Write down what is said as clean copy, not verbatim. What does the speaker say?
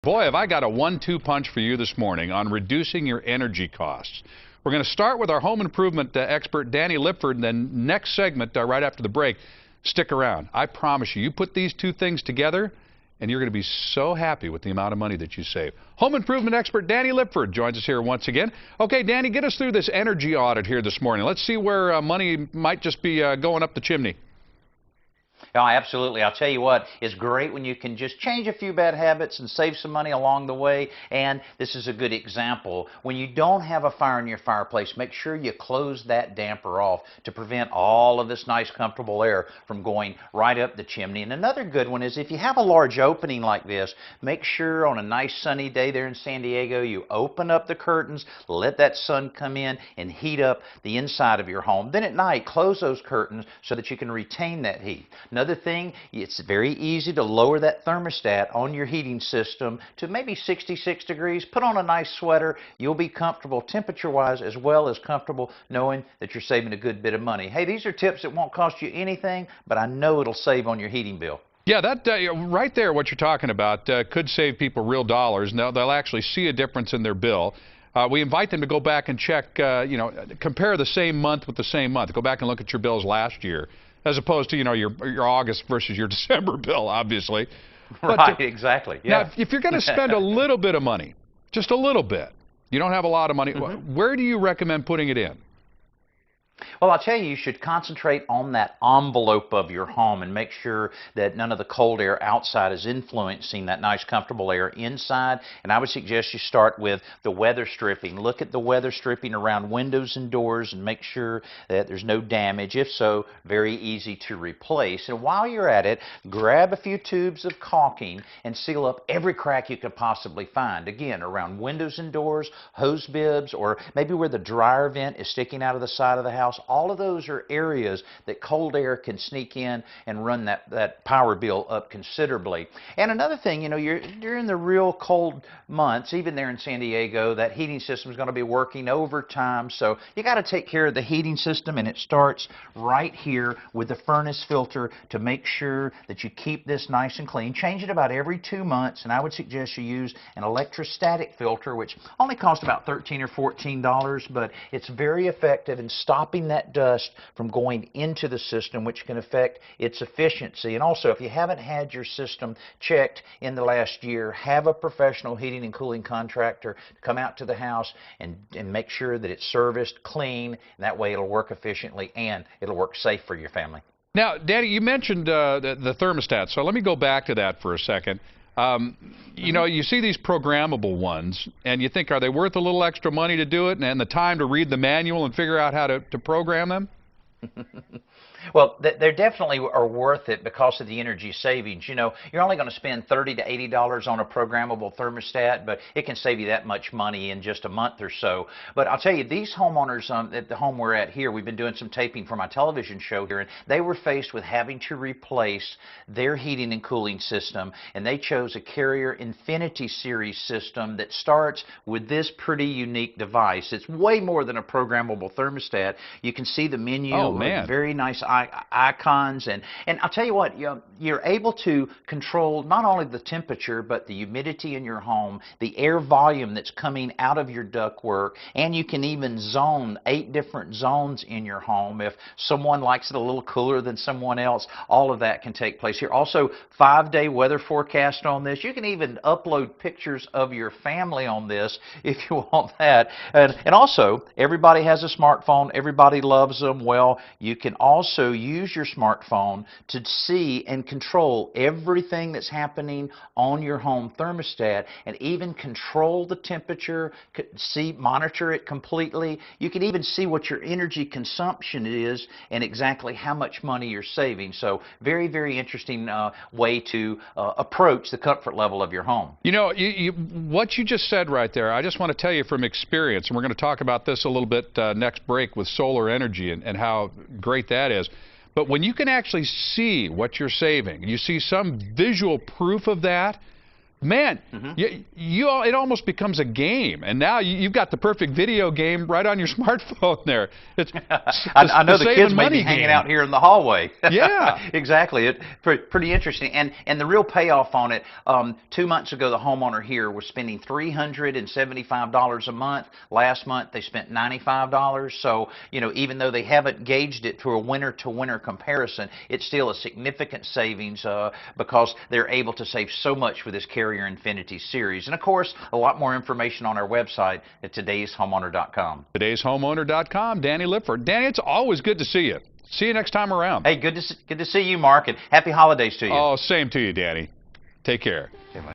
Boy, have I got a 1-2 punch for you this morning on reducing your energy costs. We're going to start with our home improvement expert, Danny Lipford, and then next segment, right after the break. Stick around. I promise you, you put these two things together, and you're going to be so happy with the amount of money that you save. Home improvement expert Danny Lipford joins us here once again. Okay, Danny, get us through this energy audit here this morning. Let's see where money might just be going up the chimney. Oh, absolutely. I'll tell you what, it's great when you can just change a few bad habits and save some money along the way. And this is a good example. When you don't have a fire in your fireplace, make sure you close that damper off to prevent all of this nice, comfortable air from going right up the chimney. And another good one is if you have a large opening like this, make sure on a nice sunny day there in San Diego, you open up the curtains, let that sun come in and heat up the inside of your home. Then at night, close those curtains so that you can retain that heat. Another thing, it's very easy to lower that thermostat on your heating system to maybe 66 degrees. Put on a nice sweater. You'll be comfortable temperature-wise as well as comfortable knowing that you're saving a good bit of money. Hey, these are tips that won't cost you anything, but I know it'll save on your heating bill. Yeah, that right there, what you're talking about, could save people real dollars. Now, they'll actually see a difference in their bill. We invite them to go back and check, compare the same month with the same month. Go back and look at your bills last year, as opposed to, your August versus your December bill, obviously. But, right, exactly. Yeah. Now, if you're going to spend a little bit of money, just a little bit, you don't have a lot of money, where do you recommend putting it in? Well, I'll tell you, you should concentrate on that envelope of your home and make sure that none of the cold air outside is influencing that nice, comfortable air inside. And I would suggest you start with the weather stripping. Look at the weather stripping around windows and doors and make sure that there's no damage. If so, very easy to replace. And while you're at it, grab a few tubes of caulking and seal up every crack you could possibly find. Again, around windows and doors, hose bibs, or maybe where the dryer vent is sticking out of the side of the house. All of those are areas that cold air can sneak in and run that power bill up considerably. And another thing, during the real cold months, even there in San Diego, that heating system is going to be working overtime. So you got to take care of the heating system, and it starts right here with the furnace filter to make sure that you keep this nice and clean. Change it about every 2 months, and I would suggest you use an electrostatic filter, which only costs about $13 or $14, but it's very effective in stopping that dust from going into the system, which can affect its efficiency. And also, if you haven't had your system checked in the last year, have a professional heating and cooling contractor come out to the house and make sure that it's serviced, clean, and that way it'll work efficiently and it'll work safe for your family. Now, Danny, you mentioned the thermostat, so let me go back to that for a second. You see these programmable ones, and you think, are they worth a little extra money to do it and the time to read the manual and figure out how to program them? Well, they definitely are worth it because of the energy savings. You're only going to spend $30 to $80 on a programmable thermostat, but it can save you that much money in just a month or so. But I'll tell you, these homeowners at the home we're at here, we've been doing some taping for my television show here, and they were faced with having to replace their heating and cooling system, and they chose a Carrier Infinity Series system that starts with this pretty unique device. It's way more than a programmable thermostat. You can see the menu, very nice icons, and I'll tell you what, you're able to control not only the temperature but the humidity in your home, the air volume that's coming out of your ductwork, and you can even zone 8 different zones in your home. If someone likes it a little cooler than someone else, all of that can take place here. Also, 5-day weather forecast on this. You can even upload pictures of your family on this if you want that. And also, everybody has a smartphone. Everybody loves them. Well, you can also use your smartphone to see and control everything that's happening on your home thermostat, and even control the temperature, monitor it completely. You can even see what your energy consumption is and exactly how much money you're saving. So very, very interesting way to approach the comfort level of your home. What you just said right there, I just want to tell you from experience, and we're going to talk about this a little bit next break with solar energy and how great that is. But when you can actually see what you're saving, you see some visual proof of that, Man, it almost becomes a game, and now you've got the perfect video game right on your smartphone there. It's I know the kids may be game. hanging out here in the hallway. Yeah. Exactly. Pretty interesting. And the real payoff on it, 2 months ago, the homeowner here was spending $375 a month. Last month, they spent $95. So, you know, even though they haven't gauged it to a winter-to-winter comparison, it's still a significant savings because they're able to save so much with this Carrier Infinity series. And of course, a lot more information on our website at todayshomeowner.com. Todayshomeowner.com. Danny Lipford. Danny, it's always good to see you. See you next time around. Hey, good to see you, Mark, and happy holidays to you. Oh, same to you, Danny. Take care.